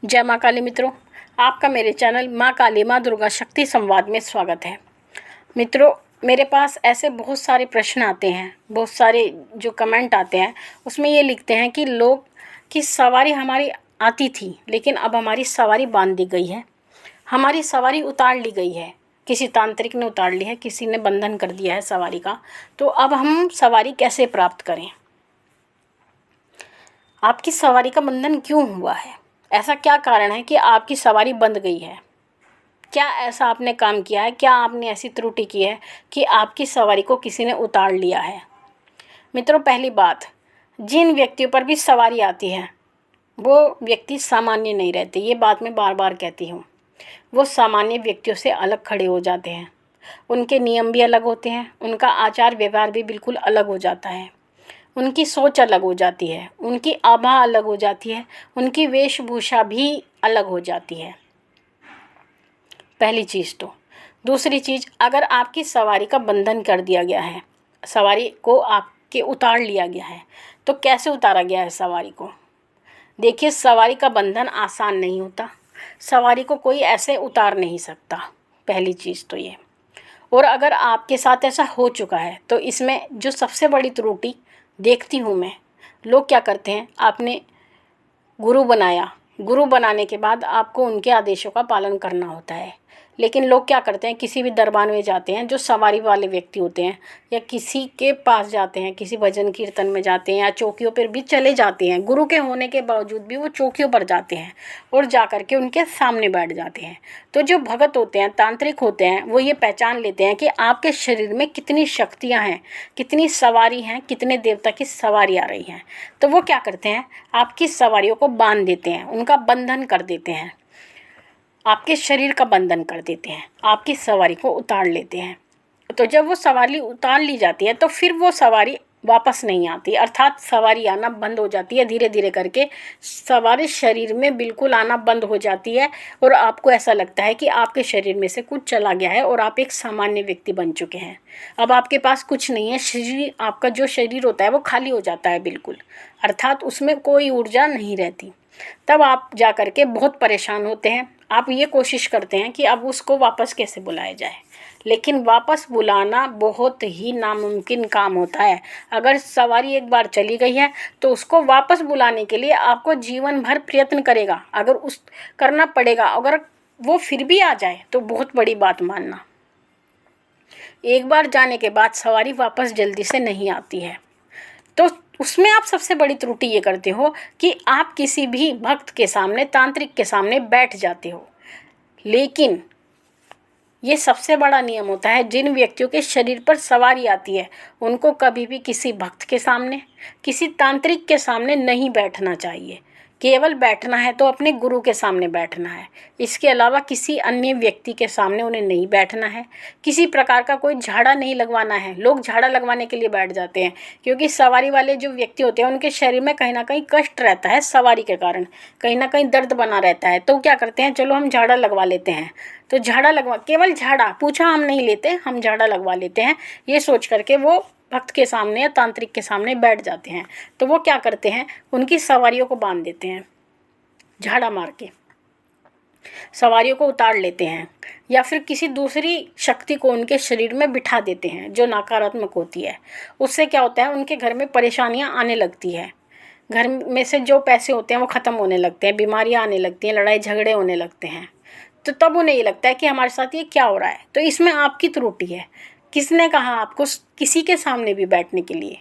जय माँ काली मित्रों, आपका मेरे चैनल माँ काली माँ दुर्गा शक्ति संवाद में स्वागत है। मित्रों, मेरे पास ऐसे बहुत सारे प्रश्न आते हैं, बहुत सारे जो कमेंट आते हैं उसमें ये लिखते हैं कि लोग कि सवारी हमारी आती थी लेकिन अब हमारी सवारी बांध दी गई है, हमारी सवारी उतार ली गई है, किसी तांत्रिक ने उतार ली है, किसी ने बंधन कर दिया है सवारी का, तो अब हम सवारी कैसे प्राप्त करें। आपकी सवारी का बंधन क्यों हुआ है? ऐसा क्या कारण है कि आपकी सवारी बंध गई है? क्या ऐसा आपने काम किया है? क्या आपने ऐसी त्रुटि की है कि आपकी सवारी को किसी ने उतार लिया है? मित्रों, पहली बात, जिन व्यक्तियों पर भी सवारी आती है वो व्यक्ति सामान्य नहीं रहते। ये बात मैं बार बार कहती हूँ। वो सामान्य व्यक्तियों से अलग खड़े हो जाते हैं। उनके नियम भी अलग होते हैं, उनका आचार व्यवहार भी बिल्कुल अलग हो जाता है, उनकी सोच अलग हो जाती है, उनकी आभा अलग हो जाती है, उनकी वेशभूषा भी अलग हो जाती है। पहली चीज़ तो। दूसरी चीज़, अगर आपकी सवारी का बंधन कर दिया गया है, सवारी को आपके उतार लिया गया है, तो कैसे उतारा गया है सवारी को? देखिए, सवारी का बंधन आसान नहीं होता, सवारी को कोई ऐसे उतार नहीं सकता। पहली चीज़ तो ये। और अगर आपके साथ ऐसा हो चुका है तो इसमें जो सबसे बड़ी त्रुटि देखती हूँ मैं, लोग क्या करते हैं, आपने गुरु बनाया, गुरु बनाने के बाद आपको उनके आदेशों का पालन करना होता है, लेकिन लोग क्या करते हैं, किसी भी दरबार में जाते हैं जो सवारी वाले व्यक्ति होते हैं, या किसी के पास जाते हैं, किसी भजन कीर्तन में जाते हैं, या चौकियों पर भी चले जाते हैं, गुरु के होने के बावजूद भी वो चौकियों पर जाते हैं और जा कर के उनके सामने बैठ जाते हैं। तो जो भगत होते हैं, तांत्रिक होते हैं, वो ये पहचान लेते हैं कि आपके शरीर में कितनी शक्तियाँ हैं, कितनी सवारी हैं, कितने देवता की सवारी आ रही हैं। तो वो क्या करते हैं, आपकी सवारियों को बांध देते हैं, उनका बंधन कर देते हैं, आपके शरीर का बंधन कर देते हैं, आपकी सवारी को उतार लेते हैं। तो जब वो सवारी उतार ली जाती है तो फिर वो सवारी वापस नहीं आती, अर्थात सवारी आना बंद हो जाती है। धीरे धीरे करके सवारी शरीर में बिल्कुल आना बंद हो जाती है और आपको ऐसा लगता है कि आपके शरीर में से कुछ चला गया है और आप एक सामान्य व्यक्ति बन चुके हैं। अब आपके पास कुछ नहीं है, शरीर, आपका जो शरीर होता है वो खाली हो जाता है बिल्कुल, अर्थात उसमें कोई ऊर्जा नहीं रहती। तब आप जा कर के बहुत परेशान होते हैं। आप ये कोशिश करते हैं कि अब उसको वापस कैसे बुलाया जाए, लेकिन वापस बुलाना बहुत ही नामुमकिन काम होता है। अगर सवारी एक बार चली गई है तो उसको वापस बुलाने के लिए आपको जीवन भर प्रयत्न करेगा, अगर उस करना पड़ेगा। अगर वो फिर भी आ जाए तो बहुत बड़ी बात मानना, एक बार जाने के बाद सवारी वापस जल्दी से नहीं आती है। तो उसमें आप सबसे बड़ी त्रुटि ये करते हो कि आप किसी भी भक्त के सामने, तांत्रिक के सामने बैठ जाते हो। लेकिन ये सबसे बड़ा नियम होता है, जिन व्यक्तियों के शरीर पर सवारी आती है उनको कभी भी किसी भक्त के सामने, किसी तांत्रिक के सामने नहीं बैठना चाहिए। केवल बैठना है तो अपने गुरु के सामने बैठना है, इसके अलावा किसी अन्य व्यक्ति के सामने उन्हें नहीं बैठना है। किसी प्रकार का कोई झाड़ा नहीं लगवाना है। लोग झाड़ा लगवाने के लिए बैठ जाते हैं, क्योंकि सवारी वाले जो व्यक्ति होते हैं उनके शरीर में कहीं ना कहीं कष्ट रहता है, सवारी के कारण कहीं ना कहीं दर्द बना रहता है। तो क्या करते हैं, चलो हम झाड़ा लगवा लेते हैं। तो झाड़ा लगवा, केवल झाड़ा, पूछा हम नहीं लेते, हम झाड़ा लगवा लेते हैं, ये सोच करके वो भक्त के सामने या तांत्रिक के सामने बैठ जाते हैं। तो वो क्या करते हैं, उनकी सवारियों को बांध देते हैं, झाड़ा मार के सवारियों को उतार लेते हैं, या फिर किसी दूसरी शक्ति को उनके शरीर में बिठा देते हैं जो नकारात्मक होती है। उससे क्या होता है, उनके घर में परेशानियां आने लगती है, घर में से जो पैसे होते हैं वो ख़त्म होने लगते हैं, बीमारियां आने लगती हैं, लड़ाई झगड़े होने लगते हैं। तो तब उन्हें ये लगता है कि हमारे साथ ये क्या हो रहा है। तो इसमें आपकी त्रुटि है। किसने कहा आपको किसी के सामने भी बैठने के लिए?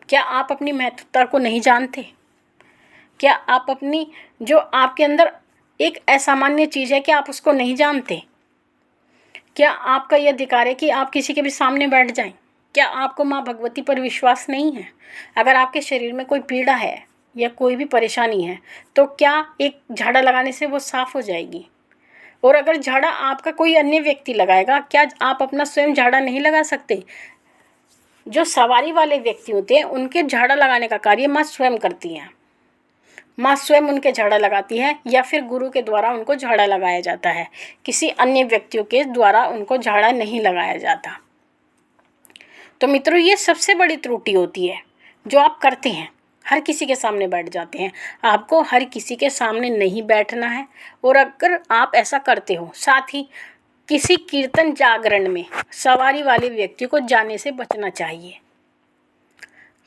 क्या आप अपनी महत्वता को नहीं जानते? क्या आप अपनी, जो आपके अंदर एक असामान्य चीज़ है, क्या आप उसको नहीं जानते? क्या आपका ये अधिकार है कि आप किसी के भी सामने बैठ जाएं? क्या आपको माँ भगवती पर विश्वास नहीं है? अगर आपके शरीर में कोई पीड़ा है या कोई भी परेशानी है तो क्या एक झाड़ा लगाने से वो साफ हो जाएगी? और अगर झाड़ा आपका कोई अन्य व्यक्ति लगाएगा, क्या आप अपना स्वयं झाड़ा नहीं लगा सकते? जो सवारी वाले व्यक्ति होते हैं उनके झाड़ा लगाने का कार्य माँ स्वयं करती हैं। माँ स्वयं उनके झाड़ा लगाती है, या फिर गुरु के द्वारा उनको झाड़ा लगाया जाता है, किसी अन्य व्यक्तियों के द्वारा उनको झाड़ा नहीं लगाया जाता। तो मित्रों, ये सबसे बड़ी त्रुटि होती है जो आप करते हैं। हर किसी के सामने बैठ जाते हैं। आपको हर किसी के सामने नहीं बैठना है। और अगर आप ऐसा करते हो, साथ ही किसी कीर्तन जागरण में सवारी वाले व्यक्ति को जाने से बचना चाहिए।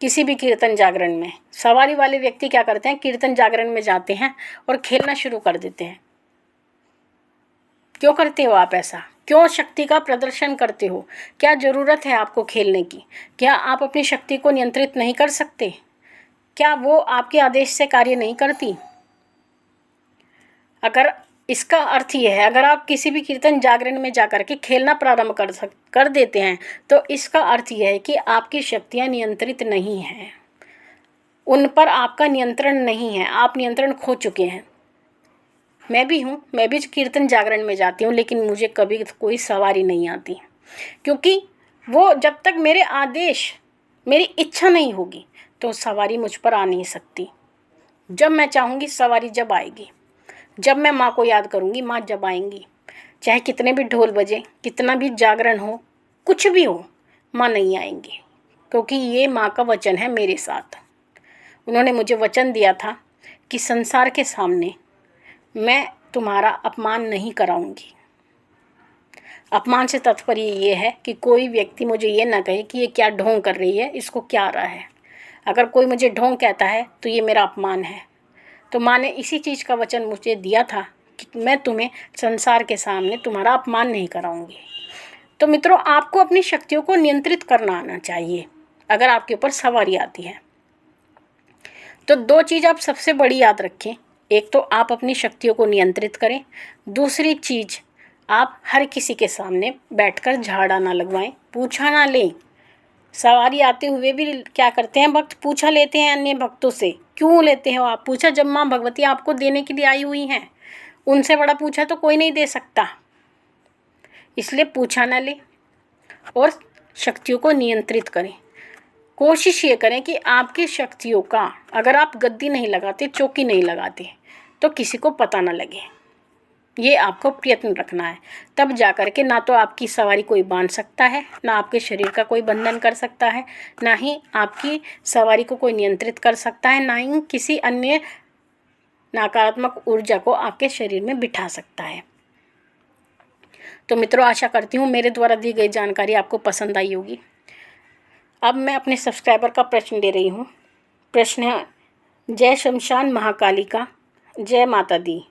किसी भी कीर्तन जागरण में सवारी वाले व्यक्ति क्या करते हैं, कीर्तन जागरण में जाते हैं और खेलना शुरू कर देते हैं। क्यों करते हो आप ऐसा? क्यों शक्ति का प्रदर्शन करते हो? क्या ज़रूरत है आपको खेलने की? क्या आप अपनी शक्ति को नियंत्रित नहीं कर सकते? क्या वो आपके आदेश से कार्य नहीं करती? अगर इसका अर्थ ये है, अगर आप किसी भी कीर्तन जागरण में जाकर के खेलना प्रारंभ कर देते हैं, तो इसका अर्थ यह है कि आपकी शक्तियाँ नियंत्रित नहीं हैं, उन पर आपका नियंत्रण नहीं है, आप नियंत्रण खो चुके हैं। मैं भी हूँ, मैं भी कीर्तन जागरण में जाती हूँ, लेकिन मुझे कभी कोई सवारी नहीं आती, क्योंकि वो जब तक मेरे आदेश, मेरी इच्छा नहीं होगी तो सवारी मुझ पर आ नहीं सकती। जब मैं चाहूँगी सवारी जब आएगी, जब मैं माँ को याद करूँगी माँ जब आएंगी। चाहे कितने भी ढोल बजे, कितना भी जागरण हो, कुछ भी हो, माँ नहीं आएंगी, क्योंकि ये माँ का वचन है मेरे साथ। उन्होंने मुझे वचन दिया था कि संसार के सामने मैं तुम्हारा अपमान नहीं कराऊंगी। अपमान से तात्पर्य ये है कि कोई व्यक्ति मुझे ये ना कहे कि ये क्या ढोंग कर रही है, इसको क्या आ रहा है। अगर कोई मुझे ढोंग कहता है तो ये मेरा अपमान है। तो माँ ने इसी चीज़ का वचन मुझे दिया था कि मैं तुम्हें संसार के सामने तुम्हारा अपमान नहीं कराऊंगी। तो मित्रों, आपको अपनी शक्तियों को नियंत्रित करना आना चाहिए अगर आपके ऊपर सवारी आती है। तो दो चीज़ आप सबसे बड़ी याद रखें। एक तो आप अपनी शक्तियों को नियंत्रित करें, दूसरी चीज़ आप हर किसी के सामने बैठकर झाड़ा ना लगवाएं, पूछा ना लें। सवारी आते हुए भी क्या करते हैं भक्त, पूछा लेते हैं अन्य भक्तों से। क्यों लेते हो आप पूछा? जब माँ भगवती आपको देने के लिए आई हुई हैं, उनसे बड़ा पूछा तो कोई नहीं दे सकता। इसलिए पूछा ना लें और शक्तियों को नियंत्रित करें। कोशिश ये करें कि आपकी शक्तियों का, अगर आप गद्दी नहीं लगाते, चौकी नहीं लगाते, तो किसी को पता ना लगे। ये आपको प्रयत्न रखना है। तब जाकर के ना तो आपकी सवारी कोई बांध सकता है, ना आपके शरीर का कोई बंधन कर सकता है, ना ही आपकी सवारी को कोई नियंत्रित कर सकता है, ना ही किसी अन्य नकारात्मक ऊर्जा को आपके शरीर में बिठा सकता है। तो मित्रों, आशा करती हूँ मेरे द्वारा दी गई जानकारी आपको पसंद आई होगी। अब मैं अपने सब्सक्राइबर का प्रश्न दे रही हूँ। प्रश्न है, जय शमशान महाकालिका, जय माता दी,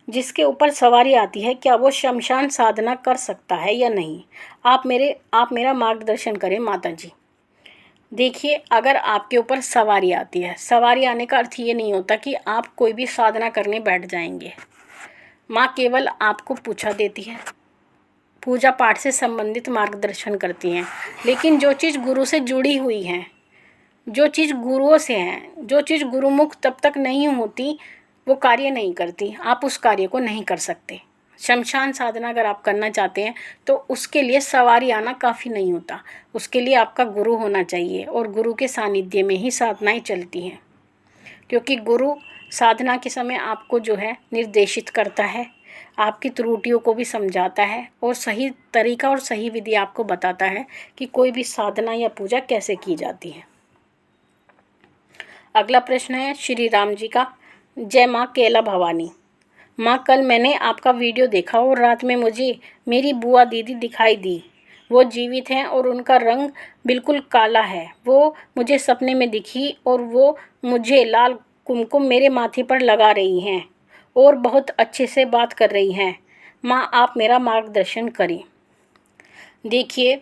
जिसके ऊपर सवारी आती है क्या वो शमशान साधना कर सकता है या नहीं? आप मेरा मार्गदर्शन करें माता जी। देखिए, अगर आपके ऊपर सवारी आती है, सवारी आने का अर्थ ये नहीं होता कि आप कोई भी साधना करने बैठ जाएंगे। माँ केवल आपको पूछा देती है, पूजा पाठ से संबंधित मार्गदर्शन करती हैं, लेकिन जो चीज़ गुरु से जुड़ी हुई है, जो चीज़ गुरुओं से है, जो चीज़ गुरुमुख तब तक नहीं होती वो कार्य नहीं करती, आप उस कार्य को नहीं कर सकते। शमशान साधना अगर आप करना चाहते हैं तो उसके लिए सवारी आना काफ़ी नहीं होता, उसके लिए आपका गुरु होना चाहिए, और गुरु के सानिध्य में ही साधनाएं चलती हैं, क्योंकि गुरु साधना के समय आपको जो है निर्देशित करता है, आपकी त्रुटियों को भी समझाता है और सही तरीका और सही विधि आपको बताता है कि कोई भी साधना या पूजा कैसे की जाती है। अगला प्रश्न है श्री राम जी का, जय माँ केला भवानी। माँ, कल मैंने आपका वीडियो देखा और रात में मुझे मेरी बुआ दीदी दिखाई दी। वो जीवित हैं और उनका रंग बिल्कुल काला है। वो मुझे सपने में दिखी और वो मुझे लाल कुमकुम मेरे माथे पर लगा रही हैं और बहुत अच्छे से बात कर रही हैं। माँ, आप मेरा मार्गदर्शन करें। देखिए,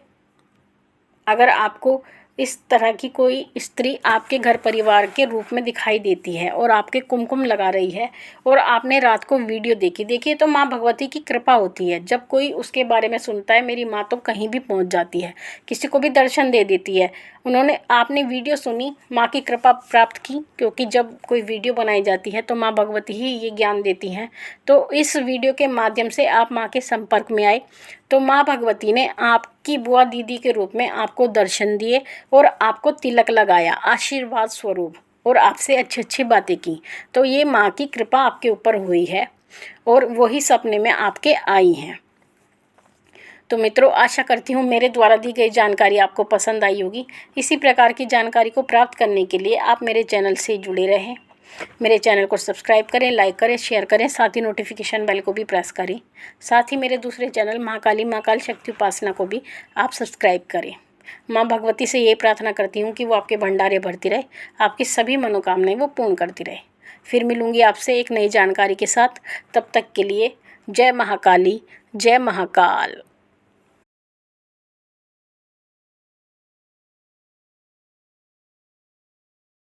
अगर आपको इस तरह की कोई स्त्री आपके घर परिवार के रूप में दिखाई देती है और आपके कुमकुम लगा रही है और आपने रात को वीडियो देखी, देखिए तो माँ भगवती की कृपा होती है। जब कोई उसके बारे में सुनता है, मेरी माँ तो कहीं भी पहुँच जाती है, किसी को भी दर्शन दे देती है। आपने वीडियो सुनी, माँ की कृपा प्राप्त की, क्योंकि जब कोई वीडियो बनाई जाती है तो माँ भगवती ही ये ज्ञान देती हैं। तो इस वीडियो के माध्यम से आप माँ के संपर्क में आए तो माँ भगवती ने आपकी बुआ दीदी के रूप में आपको दर्शन दिए और आपको तिलक लगाया आशीर्वाद स्वरूप, और आपसे अच्छी अच्छी बातें की। तो ये माँ की कृपा आपके ऊपर हुई है और वही सपने में आपके आई हैं। तो मित्रों, आशा करती हूँ मेरे द्वारा दी गई जानकारी आपको पसंद आई होगी। इसी प्रकार की जानकारी को प्राप्त करने के लिए आप मेरे चैनल से जुड़े रहें। मेरे चैनल को सब्सक्राइब करें, लाइक करें, शेयर करें, साथ ही नोटिफिकेशन बेल को भी प्रेस करें। साथ ही मेरे दूसरे चैनल महाकाली महाकाल शक्ति उपासना को भी आप सब्सक्राइब करें। माँ भगवती से ये प्रार्थना करती हूँ कि वो आपके भंडारे भरती रहे, आपकी सभी मनोकामनाएं वो पूर्ण करती रहे। फिर मिलूंगी आपसे एक नई जानकारी के साथ। तब तक के लिए जय महाकाली, जय महाकाल।